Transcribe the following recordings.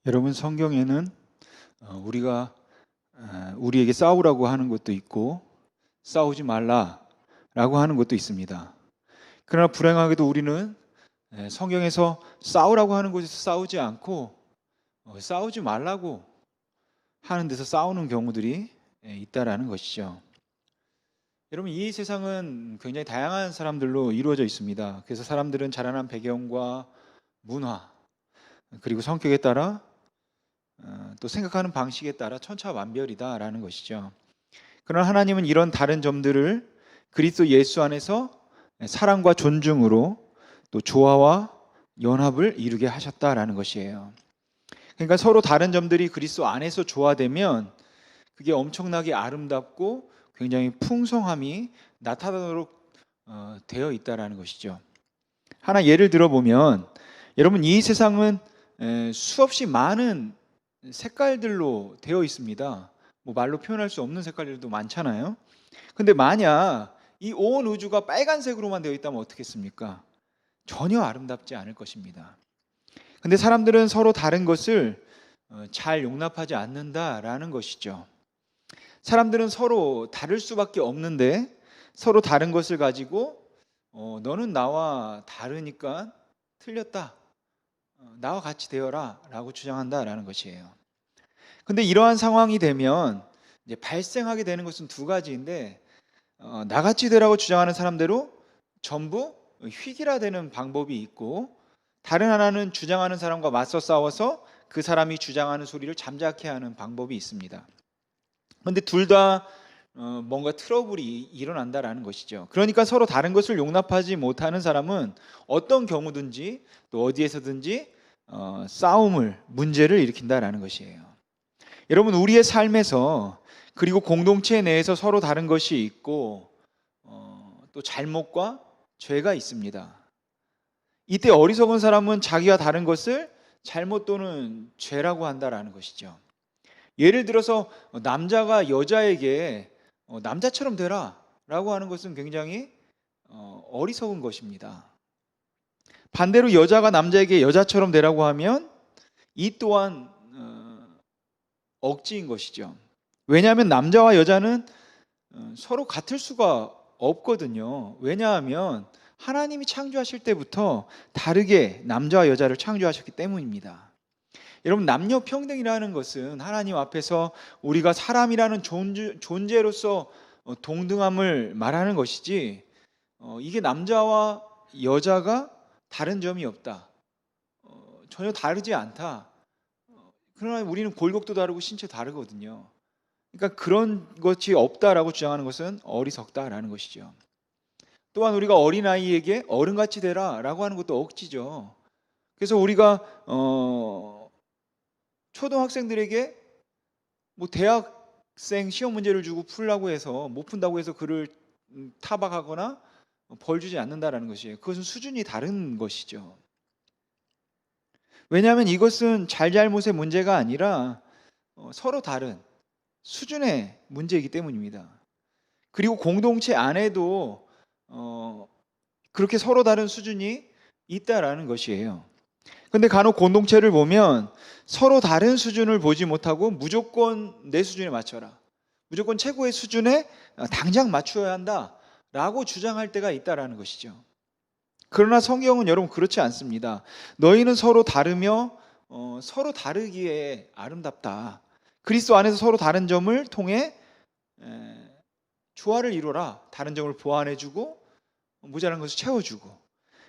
여러분, 성경에는 우리가 우리에게 싸우라고 하는 것도 있고 싸우지 말라라고 하는 것도 있습니다. 그러나 불행하게도 우리는 성경에서 싸우라고 하는 곳에서 싸우지 않고 싸우지 말라고 하는 데서 싸우는 경우들이 있다라는 것이죠. 여러분, 이 세상은 굉장히 다양한 사람들로 이루어져 있습니다. 그래서 사람들은 자라난 배경과 문화, 그리고 성격에 따라 또 생각하는 방식에 따라 천차만별이다라는 것이죠. 그러나 하나님은 이런 다른 점들을 그리스도 예수 안에서 사랑과 존중으로 또 조화와 연합을 이루게 하셨다라는 것이에요. 그러니까 서로 다른 점들이 그리스도 안에서 조화되면 그게 엄청나게 아름답고 굉장히 풍성함이 나타나도록 되어 있다라는 것이죠. 하나 예를 들어보면, 여러분, 이 세상은 수없이 많은 색깔들로 되어 있습니다. 뭐 말로 표현할 수 없는 색깔들도 많잖아요. 근데 만약 이 온 우주가 빨간색으로만 되어 있다면 어떻겠습니까? 전혀 아름답지 않을 것입니다. 근데 사람들은 서로 다른 것을 잘 용납하지 않는다라는 것이죠. 사람들은 서로 다를 수밖에 없는데 서로 다른 것을 가지고 너는 나와 다르니까 틀렸다, 나와 같이 되어라 라고 주장한다라는 것이에요. 근데 이러한 상황이 되면 이제 발생하게 되는 것은 두 가지인데, 나같이 되라고 주장하는 사람대로 전부 획일화되는 방법이 있고, 다른 하나는 주장하는 사람과 맞서 싸워서 그 사람이 주장하는 소리를 잠자케 하는 방법이 있습니다. 그런데 둘 다 뭔가 트러블이 일어난다라는 것이죠. 그러니까 서로 다른 것을 용납하지 못하는 사람은 어떤 경우든지 또 어디에서든지 문제를 일으킨다라는 것이에요. 여러분, 우리의 삶에서 그리고 공동체 내에서 서로 다른 것이 있고 또 잘못과 죄가 있습니다. 이때 어리석은 사람은 자기와 다른 것을 잘못 또는 죄라고 한다라는 것이죠. 예를 들어서 남자가 여자에게 남자처럼 되라 라고 하는 것은 굉장히 어리석은 것입니다. 반대로 여자가 남자에게 여자처럼 되라고 하면 이 또한 억지인 것이죠. 왜냐하면 남자와 여자는 서로 같을 수가 없거든요. 왜냐하면 하나님이 창조하실 때부터 다르게 남자와 여자를 창조하셨기 때문입니다. 여러분, 남녀 평등이라는 것은 하나님 앞에서 우리가 사람이라는 존재로서 동등함을 말하는 것이지, 이게 남자와 여자가 다른 점이 없다, 전혀 다르지 않다, 그러나 우리는 골격도 다르고 신체 다르거든요. 그러니까 그런 것이 없다라고 주장하는 것은 어리석다라는 것이죠. 또한 우리가 어린아이에게 어른같이 되라라고 하는 것도 억지죠. 그래서 우리가 초등학생들에게 뭐 대학생 시험 문제를 주고 풀라고 해서 못 푼다고 해서 그를 타박하거나 벌 주지 않는다라는 것이에요. 그것은 수준이 다른 것이죠. 왜냐하면 이것은 잘잘못의 문제가 아니라 서로 다른 수준의 문제이기 때문입니다. 그리고 공동체 안에도 그렇게 서로 다른 수준이 있다라는 것이에요. 근데 간혹 공동체를 보면 서로 다른 수준을 보지 못하고 무조건 내 수준에 맞춰라, 무조건 최고의 수준에 당장 맞춰야 한다라고 주장할 때가 있다라는 것이죠. 그러나 성경은 여러분 그렇지 않습니다. 너희는 서로 다르며 서로 다르기에 아름답다. 그리스도 안에서 서로 다른 점을 통해 조화를 이루라. 다른 점을 보완해주고 모자란 것을 채워주고,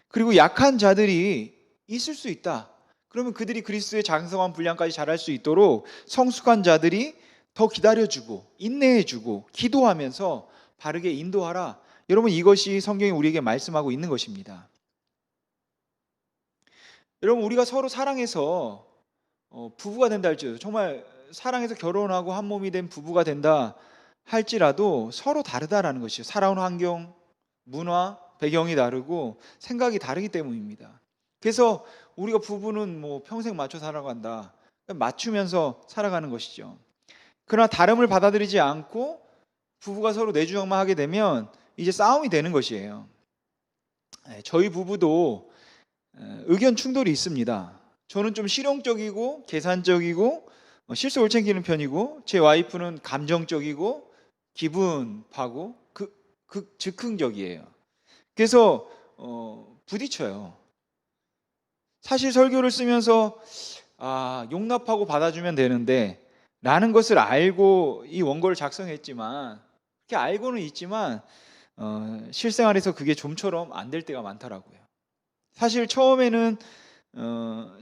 그리고 약한 자들이 있을 수 있다. 그러면 그들이 그리스도의 장성한 분량까지 자랄 수 있도록 성숙한 자들이 더 기다려주고 인내해주고 기도하면서 바르게 인도하라. 여러분, 이것이 성경이 우리에게 말씀하고 있는 것입니다. 여러분, 우리가 서로 사랑해서 부부가 된다 할지라도, 정말 사랑해서 결혼하고 한 몸이 된 부부가 된다 할지라도 서로 다르다라는 것이죠. 살아온 환경, 문화, 배경이 다르고 생각이 다르기 때문입니다. 그래서 우리가 부부는 뭐 평생 맞춰 살아간다, 맞추면서 살아가는 것이죠. 그러나 다름을 받아들이지 않고 부부가 서로 내 주장만 하게 되면 이제 싸움이 되는 것이에요. 저희 부부도 의견 충돌이 있습니다. 저는 좀 실용적이고 계산적이고 실속을 챙기는 편이고, 제 와이프는 감정적이고 기분파고 즉흥적이에요. 그래서 부딪혀요. 사실 설교를 쓰면서 용납하고 받아주면 되는데 라는 것을 알고 이 원고를 작성했지만, 그렇게 알고는 있지만 실생활에서 그게 좀처럼 안 될 때가 많더라고요. 사실 처음에는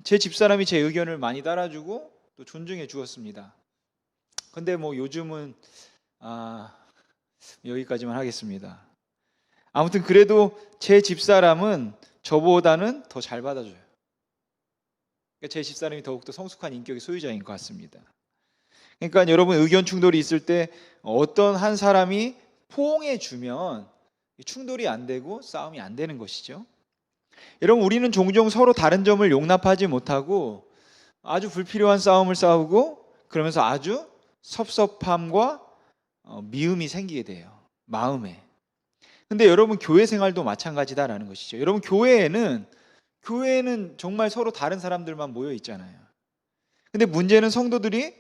제 집사람이 제 의견을 많이 따라주고 또 존중해 주었습니다. 근데 뭐 요즘은 여기까지만 하겠습니다. 아무튼 그래도 제 집사람은 저보다는 더 잘 받아줘요. 그러니까 제 집사람이 더욱더 성숙한 인격의 소유자인 것 같습니다. 그러니까 여러분, 의견 충돌이 있을 때 어떤 한 사람이 포옹해 주면 충돌이 안 되고 싸움이 안 되는 것이죠. 여러분, 우리는 종종 서로 다른 점을 용납하지 못하고 아주 불필요한 싸움을 싸우고, 그러면서 아주 섭섭함과 미움이 생기게 돼요, 마음에. 근데 여러분, 교회 생활도 마찬가지다라는 것이죠. 여러분, 교회에는 정말 서로 다른 사람들만 모여 있잖아요. 근데 문제는 성도들이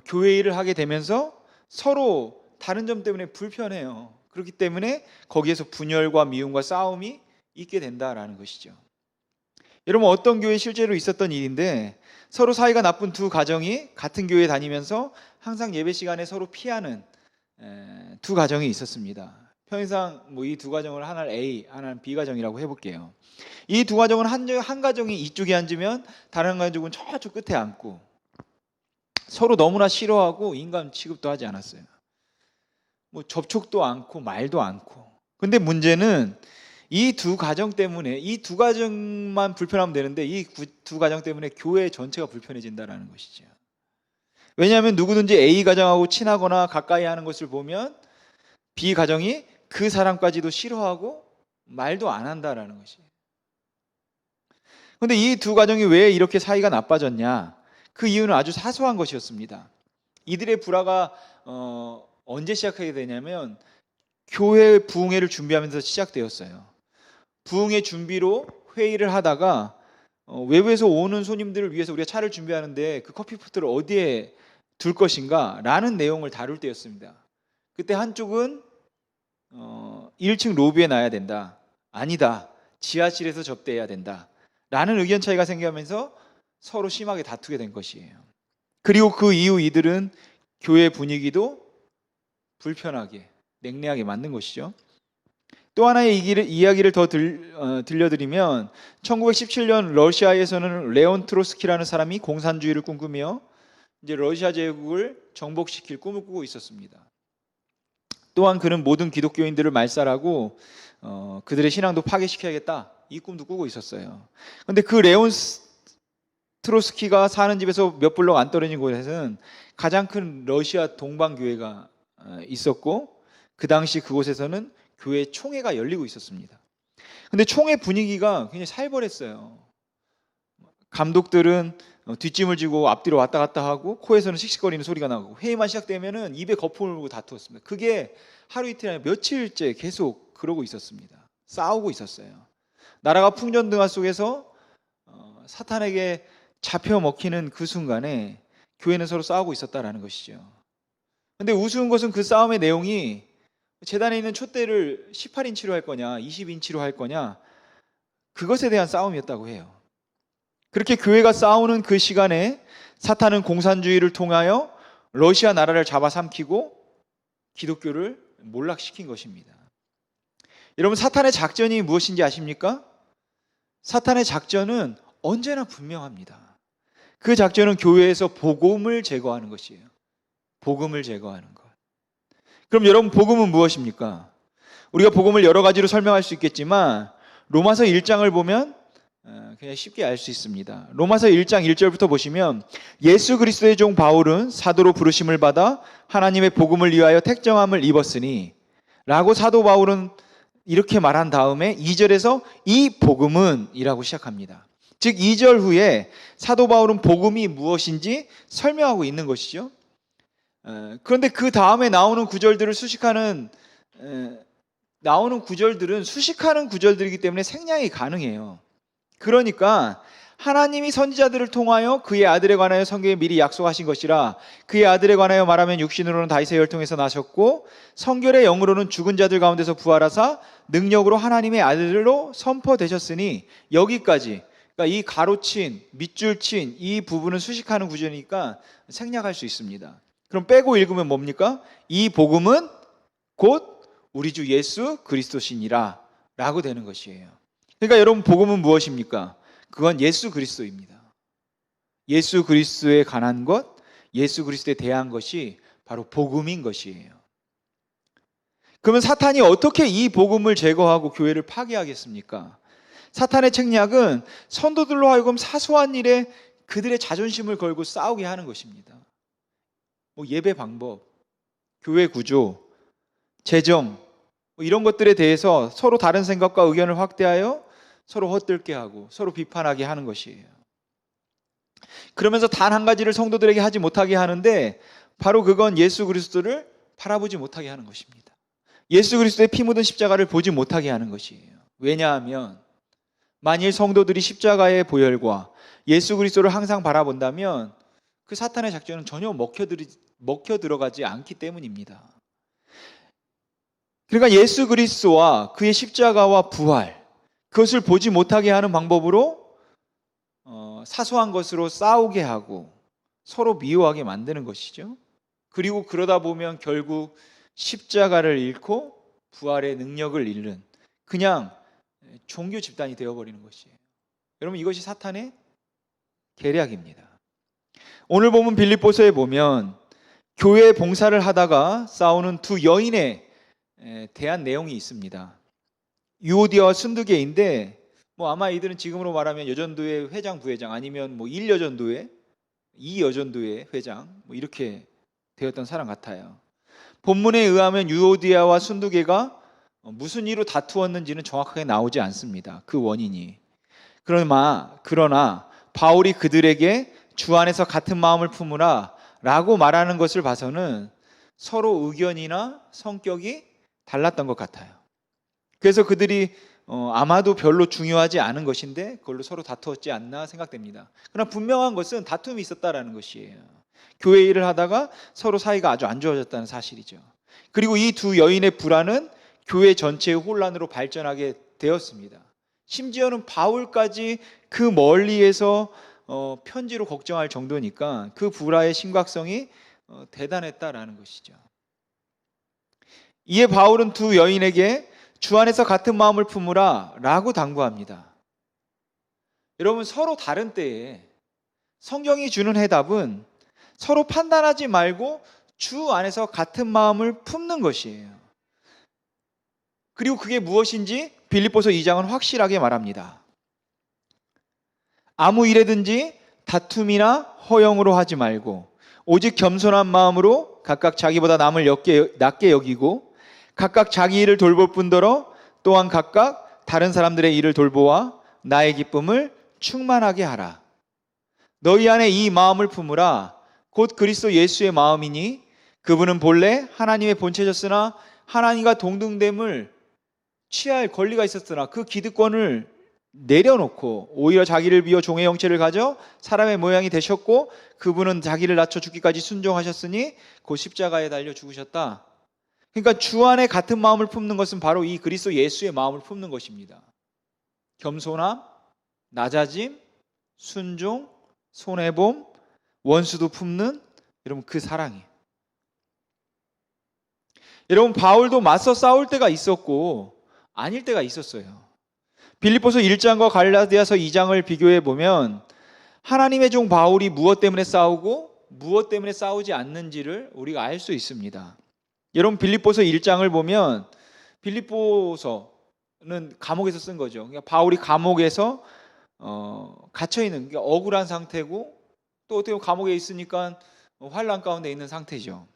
교회 일을 하게 되면서 서로 다른 점 때문에 불편해요. 그렇기 때문에 거기에서 분열과 미움과 싸움이 있게 된다라는 것이죠. 여러분, 어떤 교회에 실제로 있었던 일인데, 서로 사이가 나쁜 두 가정이 같은 교회에 다니면서 항상 예배 시간에 서로 피하는 두 가정이 있었습니다. 편의상 이 두 가정을 하나를 A, 하나는 B 가정이라고 해볼게요. 이 두 가정은 한 가정이 이쪽에 앉으면 다른 가족은 저쪽 끝에 앉고, 서로 너무나 싫어하고 인간 취급도 하지 않았어요. 접촉도 않고 말도 않고. 근데 문제는 이 두 가정 때문에, 이 두 가정만 불편하면 되는데 이 두 가정 때문에 교회 전체가 불편해진다는 것이죠. 왜냐하면 누구든지 A 가정하고 친하거나 가까이 하는 것을 보면 B 가정이 그 사람까지도 싫어하고 말도 안 한다라는 것이에요. 그런데 이 두 가정이 왜 이렇게 사이가 나빠졌냐? 그 이유는 아주 사소한 것이었습니다. 이들의 불화가 언제 시작하게 되냐면 교회 부흥회를 준비하면서 시작되었어요. 부흥회 준비로 회의를 하다가 외부에서 오는 손님들을 위해서 우리가 차를 준비하는데 그 커피포트를 어디에 둘 것인가 라는 내용을 다룰 때였습니다. 그때 한쪽은 1층 로비에 놔야 된다, 아니다, 지하실에서 접대해야 된다 라는 의견 차이가 생기면서 서로 심하게 다투게 된 것이에요. 그리고 그 이후 이들은 교회 분위기도 불편하게, 냉랭하게 만든 것이죠. 또 하나의 이야기를 더 들려드리면 1917년 러시아에서는 레온 트로스키라는 사람이 공산주의를 꿈꾸며 이제 러시아 제국을 정복시킬 꿈을 꾸고 있었습니다. 또한 그는 모든 기독교인들을 말살하고 그들의 신앙도 파괴시켜야겠다, 이 꿈도 꾸고 있었어요. 그런데 그 레온 트로스키가 사는 집에서 몇 블록 안 떨어진 곳에는 가장 큰 러시아 동방교회가 있었고, 그 당시 그곳에서는 교회 총회가 열리고 있었습니다. 근데 총회 분위기가 굉장히 살벌했어요. 감독들은 뒷짐을 지고 앞뒤로 왔다 갔다 하고, 코에서는 씩씩거리는 소리가 나고, 회의만 시작되면은 입에 거품을 물고 다투었습니다. 그게 하루 이틀 아니라 며칠째 계속 그러고 있었습니다. 싸우고 있었어요. 나라가 풍전등화 속에서 사탄에게 잡혀 먹히는 그 순간에 교회는 서로 싸우고 있었다라는 것이죠. 근데 우스운 것은 그 싸움의 내용이 제단에 있는 촛대를 18인치로 할 거냐 20인치로 할 거냐, 그것에 대한 싸움이었다고 해요. 그렇게 교회가 싸우는 그 시간에 사탄은 공산주의를 통하여 러시아 나라를 잡아삼키고 기독교를 몰락시킨 것입니다. 여러분, 사탄의 작전이 무엇인지 아십니까? 사탄의 작전은 언제나 분명합니다. 그 작전은 교회에서 복음을 제거하는 것이에요. 복음을 제거하는 것. 그럼 여러분, 복음은 무엇입니까? 우리가 복음을 여러 가지로 설명할 수 있겠지만 로마서 1장을 보면 그냥 쉽게 알 수 있습니다. 로마서 1장 1절부터 보시면, 예수 그리스도의 종 바울은 사도로 부르심을 받아 하나님의 복음을 위하여 택정함을 입었으니 라고 사도 바울은 이렇게 말한 다음에 2절에서 이 복음은 이라고 시작합니다. 즉 2절 후에 사도 바울은 복음이 무엇인지 설명하고 있는 것이죠. 그런데 그 다음에 나오는 구절들은 수식하는 구절들이기 때문에 생략이 가능해요. 그러니까 하나님이 선지자들을 통하여 그의 아들에 관하여 성경에 미리 약속하신 것이라. 그의 아들에 관하여 말하면 육신으로는 다윗의 혈통에서 나셨고 성결의 영으로는 죽은 자들 가운데서 부활하사 능력으로 하나님의 아들로 선포되셨으니. 여기까지, 그러니까 이 가로친 밑줄 친 이 부분은 수식하는 구절이니까 생략할 수 있습니다. 그럼 빼고 읽으면 뭡니까? 이 복음은 곧 우리 주 예수 그리스도시니라 라고 되는 것이에요. 그러니까 여러분, 복음은 무엇입니까? 그건 예수 그리스도입니다. 예수 그리스도에 관한 것, 예수 그리스도에 대한 것이 바로 복음인 것이에요. 그러면 사탄이 어떻게 이 복음을 제거하고 교회를 파괴하겠습니까? 사탄의 책략은 성도들로 하여금 사소한 일에 그들의 자존심을 걸고 싸우게 하는 것입니다. 예배 방법, 교회 구조, 재정, 이런 것들에 대해서 서로 다른 생각과 의견을 확대하여 서로 헛들게 하고 서로 비판하게 하는 것이에요. 그러면서 단 한 가지를 성도들에게 하지 못하게 하는데, 바로 그건 예수 그리스도를 바라보지 못하게 하는 것입니다. 예수 그리스도의 피 묻은 십자가를 보지 못하게 하는 것이에요. 왜냐하면 만일 성도들이 십자가의 보혈과 예수 그리스도를 항상 바라본다면 그 사탄의 작전은 전혀 먹혀 들어가지 않기 때문입니다. 그러니까 예수 그리스도와 그의 십자가와 부활, 그것을 보지 못하게 하는 방법으로 사소한 것으로 싸우게 하고 서로 미워하게 만드는 것이죠. 그리고 그러다 보면 결국 십자가를 잃고 부활의 능력을 잃는 그냥 종교 집단이 되어버리는 것이에요. 여러분, 이것이 사탄의 계략입니다. 오늘 보면 빌립보서에 보면 교회 봉사를 하다가 싸우는 두 여인에 대한 내용이 있습니다. 유오디아와 순두계인데, 아마 이들은 지금으로 말하면 여전도회 회장, 부회장, 아니면 1여전도회, 2여전도회 회장, 이렇게 되었던 사람 같아요. 본문에 의하면 유오디아와 순두계가 무슨 이유로 다투었는지는 정확하게 나오지 않습니다. 그 원인이. 그러나 바울이 그들에게 주 안에서 같은 마음을 품으라 라고 말하는 것을 봐서는 서로 의견이나 성격이 달랐던 것 같아요. 그래서 그들이 아마도 별로 중요하지 않은 것인데 그걸로 서로 다투었지 않나 생각됩니다. 그러나 분명한 것은 다툼이 있었다라는 것이에요. 교회 일을 하다가 서로 사이가 아주 안 좋아졌다는 사실이죠. 그리고 이 두 여인의 불화는 교회 전체의 혼란으로 발전하게 되었습니다. 심지어는 바울까지 그 멀리에서 편지로 걱정할 정도니까 그 불화의 심각성이 대단했다라는 것이죠. 이에 바울은 두 여인에게 주 안에서 같은 마음을 품으라 라고 당부합니다. 여러분, 서로 다른 때에 성경이 주는 해답은 서로 판단하지 말고 주 안에서 같은 마음을 품는 것이에요. 그리고 그게 무엇인지 빌립보서 2장은 확실하게 말합니다. 아무 일에든지 다툼이나 허영으로 하지 말고 오직 겸손한 마음으로 각각 자기보다 남을 낮게 여기고 각각 자기 일을 돌볼 뿐더러 또한 각각 다른 사람들의 일을 돌보아 나의 기쁨을 충만하게 하라. 너희 안에 이 마음을 품으라. 곧 그리스도 예수의 마음이니 그분은 본래 하나님의 본체셨으나 하나님과 동등됨을 취할 권리가 있었으나 그 기득권을 내려놓고 오히려 자기를 비워 종의 형체를 가져 사람의 모양이 되셨고 그분은 자기를 낮춰 죽기까지 순종하셨으니 곧 십자가에 달려 죽으셨다. 그러니까 주 안에 같은 마음을 품는 것은 바로 이 그리스도 예수의 마음을 품는 것입니다. 겸손함, 낮아짐, 순종, 손해봄, 원수도 품는, 여러분, 그 사랑이에요. 여러분, 바울도 맞서 싸울 때가 있었고 아닐 때가 있었어요. 빌립보서 1장과 갈라디아서 2장을 비교해 보면 하나님의 종 바울이 무엇 때문에 싸우고 무엇 때문에 싸우지 않는지를 우리가 알 수 있습니다. 여러분, 빌립보서 1장을 보면 빌립보서는 감옥에서 쓴 거죠. 그러니까 바울이 감옥에서 갇혀 있는, 그러니까 억울한 상태고 또 어떻게 보면 감옥에 있으니까 환난 가운데 있는 상태죠.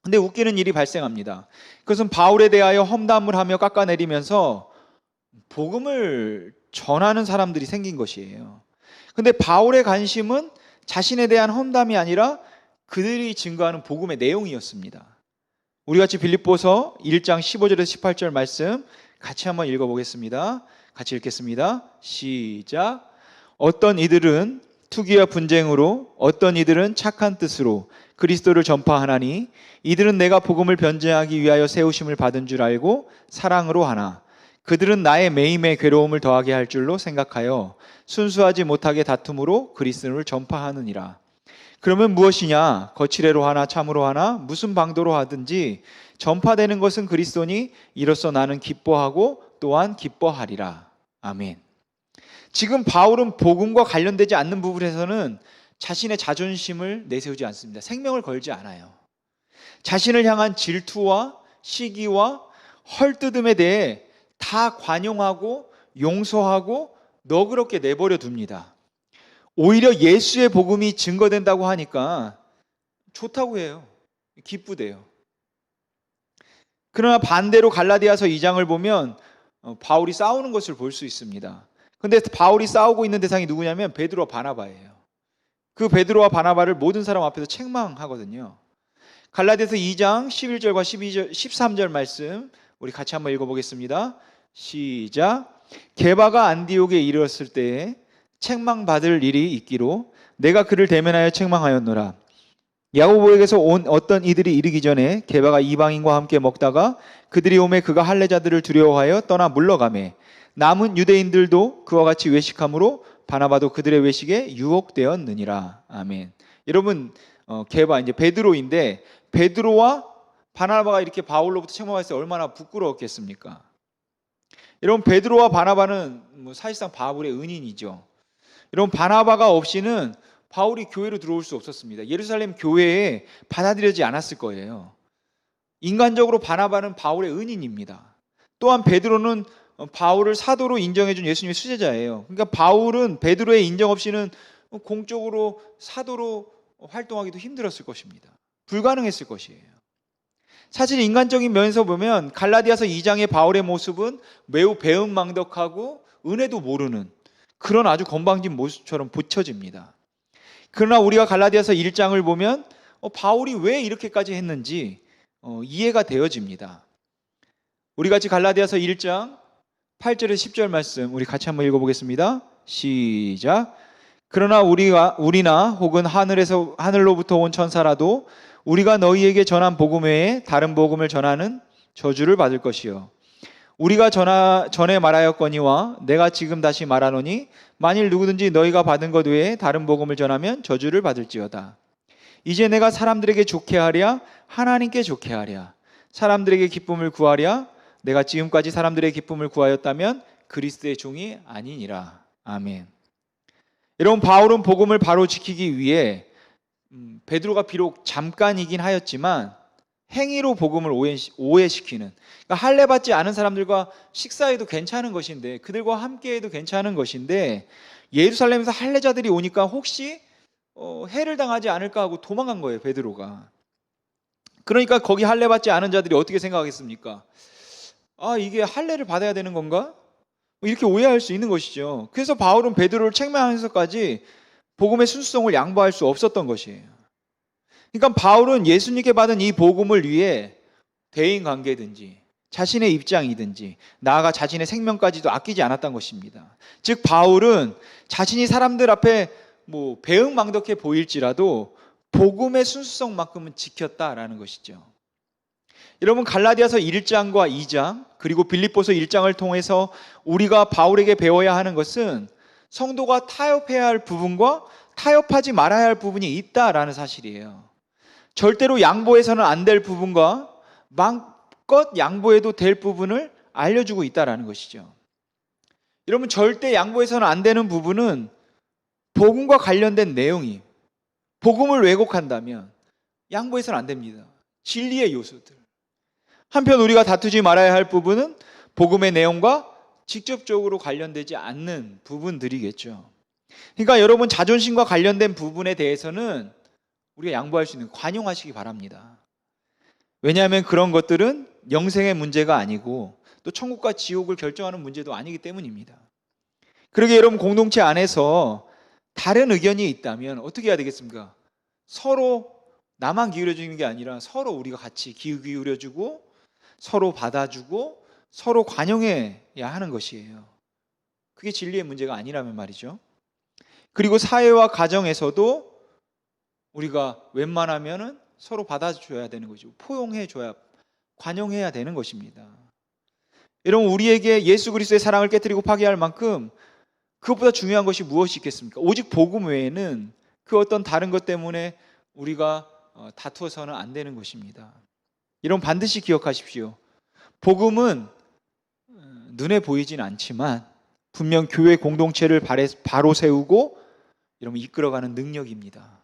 근데 웃기는 일이 발생합니다. 그것은 바울에 대하여 험담을 하며 깎아내리면서 복음을 전하는 사람들이 생긴 것이에요. 근데 바울의 관심은 자신에 대한 험담이 아니라 그들이 증거하는 복음의 내용이었습니다. 우리 같이 빌립보서 1장 15절에서 18절 말씀 같이 한번 읽어보겠습니다. 같이 읽겠습니다. 시작. 어떤 이들은 투기와 분쟁으로, 어떤 이들은 착한 뜻으로 그리스도를 전파하나니 이들은 내가 복음을 변증하기 위하여 세우심을 받은 줄 알고 사랑으로 하나 그들은 나의 매임에 괴로움을 더하게 할 줄로 생각하여 순수하지 못하게 다툼으로 그리스도를 전파하느니라. 그러면 무엇이냐? 거칠애로 하나 참으로 하나 무슨 방도로 하든지 전파되는 것은 그리스도니 이로써 나는 기뻐하고 또한 기뻐하리라. 아멘. 지금 바울은 복음과 관련되지 않는 부분에서는 자신의 자존심을 내세우지 않습니다. 생명을 걸지 않아요. 자신을 향한 질투와 시기와 헐뜯음에 대해 다 관용하고 용서하고 너그럽게 내버려 둡니다. 오히려 예수의 복음이 증거된다고 하니까 좋다고 해요. 기쁘대요. 그러나 반대로 갈라디아서 2장을 보면 바울이 싸우는 것을 볼 수 있습니다. 근데 바울이 싸우고 있는 대상이 누구냐면 베드로와 바나바예요. 그 베드로와 바나바를 모든 사람 앞에서 책망하거든요. 갈라디아서 2장 11절과 12절, 13절 말씀 우리 같이 한번 읽어보겠습니다. 시작. 게바가 안디옥에 이르렀을 때에 책망받을 일이 있기로 내가 그를 대면하여 책망하였노라. 야고보에게서 온 어떤 이들이 이르기 전에 게바가 이방인과 함께 먹다가 그들이 오매 그가 할례자들을 두려워하여 떠나 물러가매 남은 유대인들도 그와 같이 외식함으로 바나바도 그들의 외식에 유혹되었느니라. 아멘. 여러분 게바 이제 베드로인데 베드로와 바나바가 이렇게 바울로부터 책망했을 때 얼마나 부끄러웠겠습니까? 여러분 베드로와 바나바는 사실상 바울의 은인이죠. 여러분 바나바가 없이는 바울이 교회로 들어올 수 없었습니다. 예루살렘 교회에 받아들여지지 않았을 거예요. 인간적으로 바나바는 바울의 은인입니다. 또한 베드로는 바울을 사도로 인정해준 예수님의 수제자예요. 그러니까 바울은 베드로의 인정 없이는 공적으로 사도로 활동하기도 힘들었을 것입니다. 불가능했을 것이에요. 사실 인간적인 면에서 보면 갈라디아서 2장의 바울의 모습은 매우 배은망덕하고 은혜도 모르는 그런 아주 건방진 모습처럼 비춰집니다. 그러나 우리가 갈라디아서 1장을 보면 바울이 왜 이렇게까지 했는지 이해가 되어집니다. 우리 같이 갈라디아서 1장 8절에서 10절 말씀 우리 같이 한번 읽어보겠습니다. 시작. 그러나 우리나 혹은 하늘로부터 온 천사라도 우리가 너희에게 전한 복음 외에 다른 복음을 전하는 저주를 받을 것이요 우리가 전에 말하였거니와 내가 지금 다시 말하노니 만일 누구든지 너희가 받은 것 외에 다른 복음을 전하면 저주를 받을지어다. 이제 내가 사람들에게 좋게 하랴 하나님께 좋게 하랴 사람들에게 기쁨을 구하랴 내가 지금까지 사람들의 기쁨을 구하였다면 그리스도의 종이 아니니라. 아멘. 여러분 바울은 복음을 바로 지키기 위해 베드로가 비록 잠깐이긴 하였지만 행위로 복음을 오해시키는 그러니까 할례 받지 않은 사람들과 식사해도 괜찮은 것인데 그들과 함께해도 괜찮은 것인데 예루살렘에서 할례자들이 오니까 혹시 해를 당하지 않을까 하고 도망간 거예요. 베드로가. 그러니까 거기 할례 받지 않은 자들이 어떻게 생각하겠습니까? 아 이게 할례를 받아야 되는 건가? 이렇게 오해할 수 있는 것이죠. 그래서 바울은 베드로를 책망하면서까지 복음의 순수성을 양보할 수 없었던 것이에요. 그러니까 바울은 예수님께 받은 이 복음을 위해 대인관계든지 자신의 입장이든지 나아가 자신의 생명까지도 아끼지 않았던 것입니다. 즉 바울은 자신이 사람들 앞에 배은망덕해 보일지라도 복음의 순수성만큼은 지켰다라는 것이죠. 여러분 갈라디아서 1장과 2장 그리고 빌립보서 1장을 통해서 우리가 바울에게 배워야 하는 것은 성도가 타협해야 할 부분과 타협하지 말아야 할 부분이 있다라는 사실이에요. 절대로 양보해서는 안 될 부분과 마음껏 양보해도 될 부분을 알려주고 있다라는 것이죠. 여러분 절대 양보해서는 안 되는 부분은 복음과 관련된 내용이 복음을 왜곡한다면 양보해서는 안 됩니다. 진리의 요소들. 한편 우리가 다투지 말아야 할 부분은 복음의 내용과 직접적으로 관련되지 않는 부분들이겠죠. 그러니까 여러분 자존심과 관련된 부분에 대해서는 우리가 양보할 수 있는 관용하시기 바랍니다. 왜냐하면 그런 것들은 영생의 문제가 아니고 또 천국과 지옥을 결정하는 문제도 아니기 때문입니다. 그러게 여러분 공동체 안에서 다른 의견이 있다면 어떻게 해야 되겠습니까? 서로 나만 기울여주는 게 아니라 서로 우리가 같이 기울여주고 서로 받아주고 서로 관용해야 하는 것이에요. 그게 진리의 문제가 아니라면 말이죠. 그리고 사회와 가정에서도 우리가 웬만하면은 서로 받아줘야 되는 거죠. 포용해줘야, 관용해야 되는 것입니다. 여러분, 우리에게 예수 그리스도의 사랑을 깨뜨리고 파괴할 만큼 그것보다 중요한 것이 무엇이 있겠습니까? 오직 복음 외에는 그 어떤 다른 것 때문에 우리가 다투어서는 안 되는 것입니다. 여러분, 반드시 기억하십시오. 복음은 눈에 보이진 않지만 분명 교회 공동체를 바로 세우고 여러분 이끌어가는 능력입니다.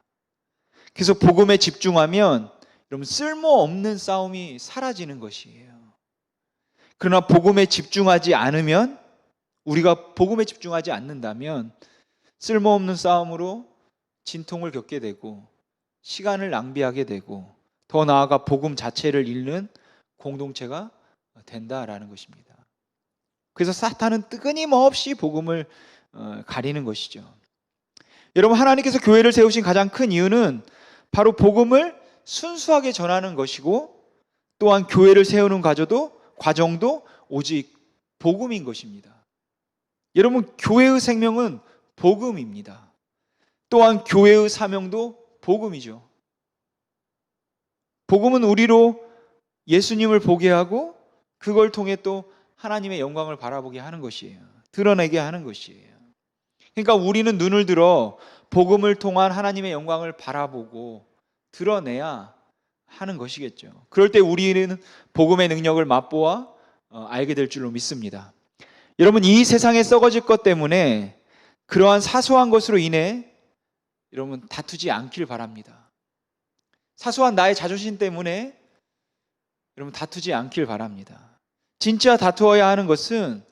그래서 복음에 집중하면 여러분 쓸모없는 싸움이 사라지는 것이에요. 그러나 복음에 집중하지 않으면, 우리가 복음에 집중하지 않는다면 쓸모없는 싸움으로 진통을 겪게 되고 시간을 낭비하게 되고 더 나아가 복음 자체를 잃는 공동체가 된다라는 것입니다. 그래서 사탄은 끊임없이 복음을 가리는 것이죠. 여러분, 하나님께서 교회를 세우신 가장 큰 이유는 바로 복음을 순수하게 전하는 것이고, 또한 교회를 세우는 과정도 오직 복음인 것입니다. 여러분, 교회의 생명은 복음입니다. 또한 교회의 사명도 복음이죠. 복음은 우리로 예수님을 보게 하고 그걸 통해 또 하나님의 영광을 바라보게 하는 것이에요. 드러내게 하는 것이에요. 그러니까 우리는 눈을 들어 복음을 통한 하나님의 영광을 바라보고 드러내야 하는 것이겠죠. 그럴 때 우리는 복음의 능력을 맛보아 알게 될 줄로 믿습니다. 여러분, 이 세상에 썩어질 것 때문에 그러한 사소한 것으로 인해 여러분 다투지 않길 바랍니다. 사소한 나의 자존심 때문에 여러분 다투지 않길 바랍니다. 진짜 다투어야 하는 것은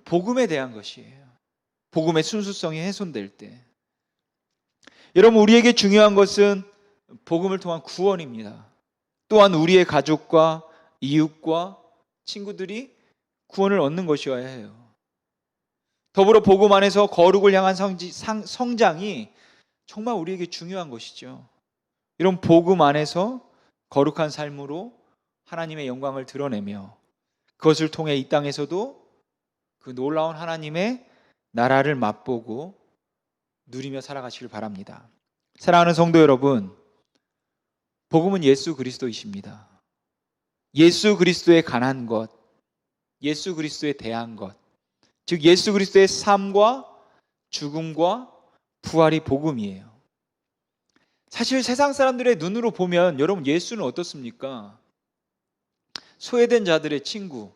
복음에 대한 것이에요. 복음의 순수성이 훼손될 때. 여러분, 우리에게 중요한 것은 복음을 통한 구원입니다. 또한 우리의 가족과 이웃과 친구들이 구원을 얻는 것이어야 해요. 더불어 복음 안에서 거룩을 향한 성장이 정말 우리에게 중요한 것이죠. 이런 복음 안에서 거룩한 삶으로 하나님의 영광을 드러내며 그것을 통해 이 땅에서도 그 놀라운 하나님의 나라를 맛보고 누리며 살아가시길 바랍니다. 사랑하는 성도 여러분, 복음은 예수 그리스도이십니다. 예수 그리스도에 관한 것, 예수 그리스도에 대한 것, 즉 예수 그리스도의 삶과 죽음과 부활이 복음이에요. 사실 세상 사람들의 눈으로 보면 여러분 예수는 어떻습니까? 소외된 자들의 친구,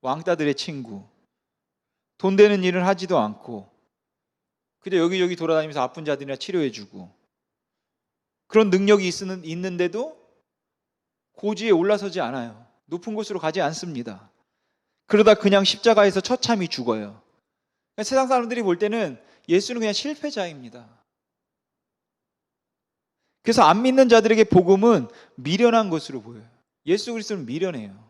왕따들의 친구, 돈 되는 일을 하지도 않고 그저 여기저기 돌아다니면서 아픈 자들이나 치료해주고 그런 능력이 있는데도 고지에 올라서지 않아요. 높은 곳으로 가지 않습니다. 그러다 그냥 십자가에서 처참히 죽어요. 세상 사람들이 볼 때는 예수는 그냥 실패자입니다. 그래서 안 믿는 자들에게 복음은 미련한 것으로 보여요. 예수 그리스도는 미련해요.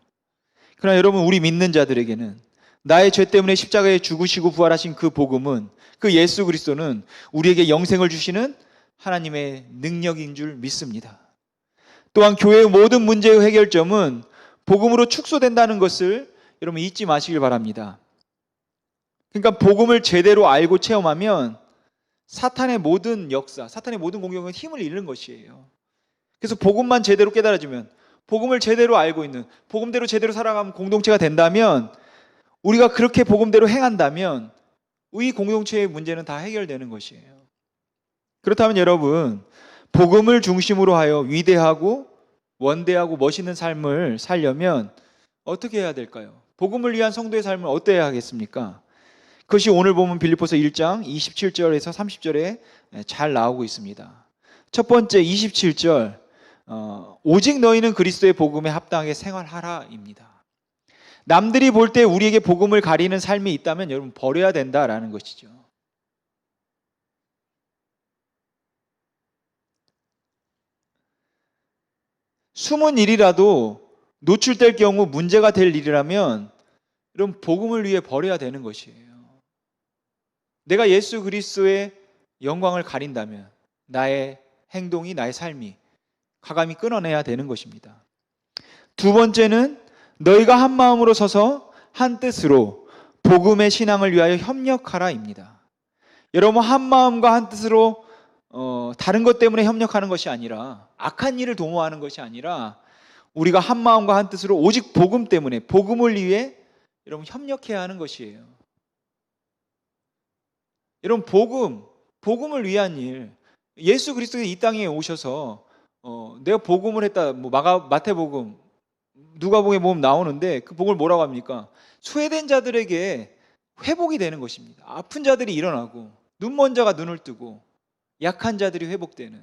그러나 여러분, 우리 믿는 자들에게는 나의 죄 때문에 십자가에 죽으시고 부활하신 그 복음은, 그 예수 그리스도는 우리에게 영생을 주시는 하나님의 능력인 줄 믿습니다. 또한 교회의 모든 문제의 해결점은 복음으로 축소된다는 것을 여러분 잊지 마시길 바랍니다. 그러니까 복음을 제대로 알고 체험하면 사탄의 모든 역사, 사탄의 모든 공격은 힘을 잃는 것이에요. 그래서 복음만 제대로 깨달아지면, 복음을 제대로 알고 있는, 복음대로 제대로 살아가는 공동체가 된다면, 우리가 그렇게 복음대로 행한다면 이 공동체의 문제는 다 해결되는 것이에요. 그렇다면 여러분, 복음을 중심으로 하여 위대하고 원대하고 멋있는 삶을 살려면 어떻게 해야 될까요? 복음을 위한 성도의 삶을 어때야 하겠습니까? 그것이 오늘 보면 빌립보서 1장 27절에서 30절에 잘 나오고 있습니다. 첫 번째 27절, 오직 너희는 그리스도의 복음에 합당하게 생활하라입니다. 남들이 볼 때 우리에게 복음을 가리는 삶이 있다면 여러분 버려야 된다라는 것이죠. 숨은 일이라도 노출될 경우 문제가 될 일이라면 여러분 복음을 위해 버려야 되는 것이에요. 내가 예수 그리스도의 영광을 가린다면 나의 행동이, 나의 삶이 과감히 끊어내야 되는 것입니다. 두 번째는 너희가 한 마음으로 서서 한 뜻으로 복음의 신앙을 위하여 협력하라입니다. 여러분, 한 마음과 한 뜻으로 다른 것 때문에 협력하는 것이 아니라, 악한 일을 도모하는 것이 아니라, 우리가 한 마음과 한 뜻으로 오직 복음 때문에, 복음을 위해 여러분 협력해야 하는 것이에요. 여러분, 복음을 위한 일, 예수 그리스도가 이 땅에 오셔서 내가 복음을 했다, 뭐 마태복음, 누가복음에 보면 나오는데 그 복음을 뭐라고 합니까? 소외된 자들에게 회복이 되는 것입니다. 아픈 자들이 일어나고, 눈먼 자가 눈을 뜨고, 약한 자들이 회복되는.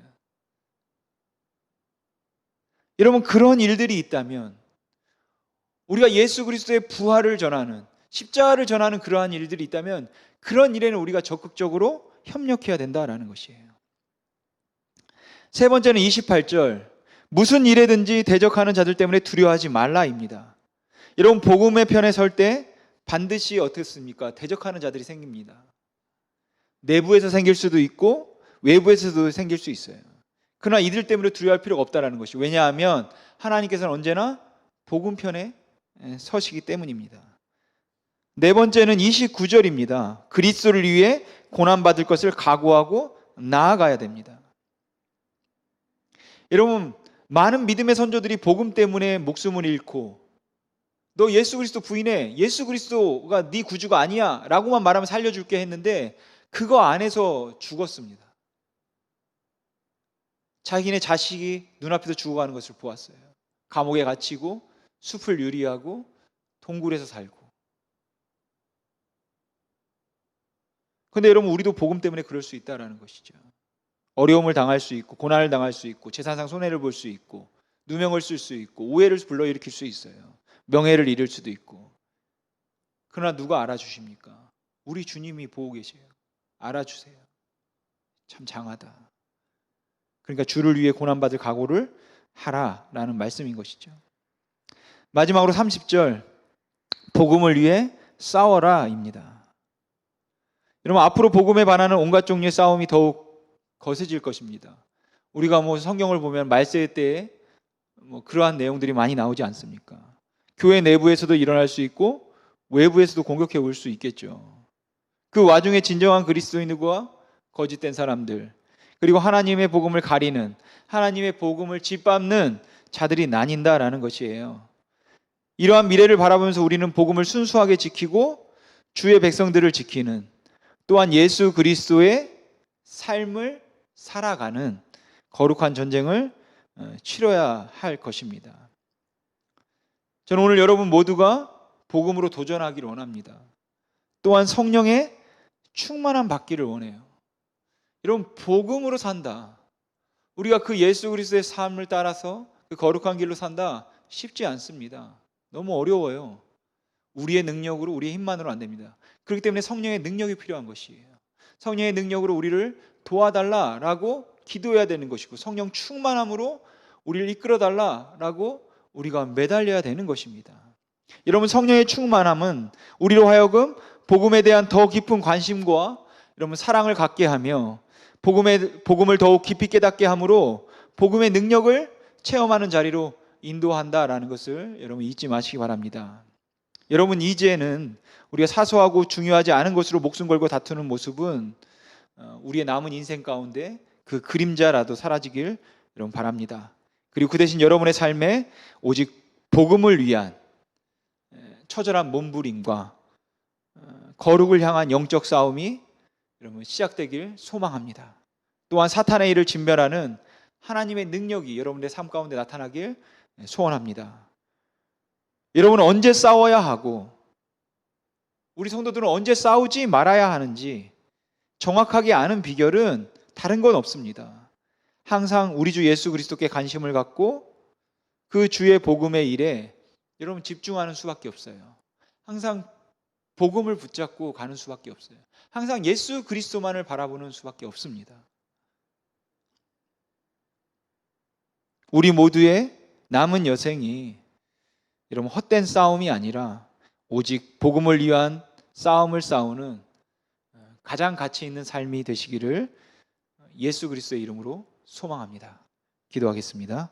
여러분, 그런 일들이 있다면, 우리가 예수 그리스도의 부활을 전하는, 십자가를 전하는 그러한 일들이 있다면, 그런 일에는 우리가 적극적으로 협력해야 된다라는 것이에요. 세 번째는 28절, 무슨 일에든지 대적하는 자들 때문에 두려워하지 말라입니다. 여러분, 복음의 편에 설 때 반드시 어떻습니까? 대적하는 자들이 생깁니다. 내부에서 생길 수도 있고 외부에서도 생길 수 있어요. 그러나 이들 때문에 두려워할 필요가 없다라는 것이, 왜냐하면 하나님께서는 언제나 복음 편에 서시기 때문입니다. 네 번째는 29절입니다. 그리스도를 위해 고난받을 것을 각오하고 나아가야 됩니다. 여러분, 많은 믿음의 선조들이 복음 때문에 목숨을 잃고, 너 예수 그리스도 부인해, 예수 그리스도가 네 구주가 아니야 라고만 말하면 살려줄게 했는데 그거 안에서 죽었습니다. 자기네 자식이 눈앞에서 죽어가는 것을 보았어요. 감옥에 갇히고 숲을 유리하고 동굴에서 살고. 근데 여러분, 우리도 복음 때문에 그럴 수 있다는 것이죠. 어려움을 당할 수 있고, 고난을 당할 수 있고, 재산상 손해를 볼 수 있고, 누명을 쓸 수 있고, 오해를 불러일으킬 수 있어요. 명예를 잃을 수도 있고. 그러나 누가 알아주십니까? 우리 주님이 보고 계세요. 알아주세요. 참 장하다. 그러니까 주를 위해 고난받을 각오를 하라라는 말씀인 것이죠. 마지막으로 30절, 복음을 위해 싸워라입니다. 여러분, 앞으로 복음에 반하는 온갖 종류의 싸움이 더욱 거세질 것입니다. 우리가 성경을 보면 말세 때에 그러한 내용들이 많이 나오지 않습니까? 교회 내부에서도 일어날 수 있고 외부에서도 공격해 올 수 있겠죠. 그 와중에 진정한 그리스도인과 거짓된 사람들, 그리고 하나님의 복음을 가리는, 하나님의 복음을 짓밟는 자들이 나뉜다라는 것이에요. 이러한 미래를 바라보면서 우리는 복음을 순수하게 지키고 주의 백성들을 지키는, 또한 예수 그리스도의 삶을 살아가는 거룩한 전쟁을 치러야 할 것입니다. 저는 오늘 여러분 모두가 복음으로 도전하기를 원합니다. 또한 성령의 충만함 받기를 원해요. 여러분, 복음으로 산다, 우리가 그 예수 그리스도의 삶을 따라서 그 거룩한 길로 산다, 쉽지 않습니다. 너무 어려워요. 우리의 능력으로, 우리의 힘만으로 안 됩니다. 그렇기 때문에 성령의 능력이 필요한 것이에요. 성령의 능력으로 우리를 도와달라라고 기도해야 되는 것이고, 성령 충만함으로 우리를 이끌어달라라고 우리가 매달려야 되는 것입니다. 여러분, 성령의 충만함은 우리로 하여금 복음에 대한 더 깊은 관심과 여러분 사랑을 갖게 하며, 복음을 더욱 깊이 깨닫게 함으로 복음의 능력을 체험하는 자리로 인도한다라는 것을 여러분 잊지 마시기 바랍니다. 여러분, 이제는 우리가 사소하고 중요하지 않은 것으로 목숨 걸고 다투는 모습은 우리의 남은 인생 가운데 그 그림자라도 사라지길 여러분 바랍니다. 그리고 그 대신 여러분의 삶에 오직 복음을 위한 처절한 몸부림과 거룩을 향한 영적 싸움이 여러분 시작되길 소망합니다. 또한 사탄의 일을 진멸하는 하나님의 능력이 여러분의 삶 가운데 나타나길 소원합니다. 여러분은 언제 싸워야 하고, 우리 성도들은 언제 싸우지 말아야 하는지 정확하게 아는 비결은 다른 건 없습니다. 항상 우리 주 예수 그리스도께 관심을 갖고 그 주의 복음의 일에 여러분 집중하는 수밖에 없어요. 항상 복음을 붙잡고 가는 수밖에 없어요. 항상 예수 그리스도만을 바라보는 수밖에 없습니다. 우리 모두의 남은 여생이 여러분 헛된 싸움이 아니라 오직 복음을 위한 싸움을 싸우는 가장 가치 있는 삶이 되시기를 예수 그리스도의 이름으로 소망합니다. 기도하겠습니다.